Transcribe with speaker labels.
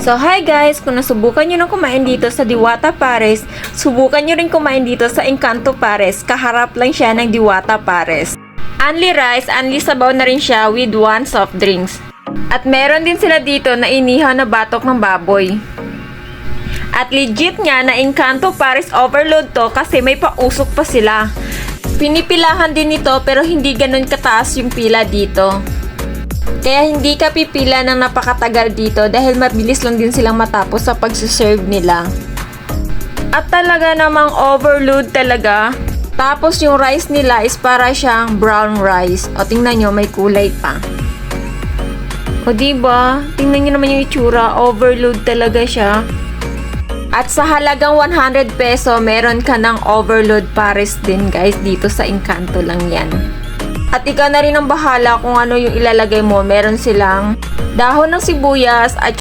Speaker 1: So hi guys, kung nasubukan nyo nang kumain dito sa Diwata Pares, subukan nyo rin kumain dito sa Encanto Pares. Kaharap lang siya ng Diwata Pares. Only rice, only sabaw na rin siya with 1 soft drinks. At meron din sila dito na inihaw na batok ng baboy. At legit nga na Encanto Pares overload to kasi may pausok pa sila. Pinipilahan din ito pero hindi ganun kataas yung pila dito. Kaya hindi ka pipila ng napakatagal dito dahil mabilis lang din silang matapos sa pagsiserve nila. At talaga namang overload talaga. Tapos yung rice nila is para siyang brown rice. O tingnan nyo, may kulay pa. O diba? Tingnan nyo naman yung itsura. Overload talaga siya. At sa halagang 100 peso, meron ka ng overload pares din guys. Dito sa Encanto lang yan. At ikaw na rin ang bahala kung ano yung ilalagay mo. Meron silang dahon ng sibuyas at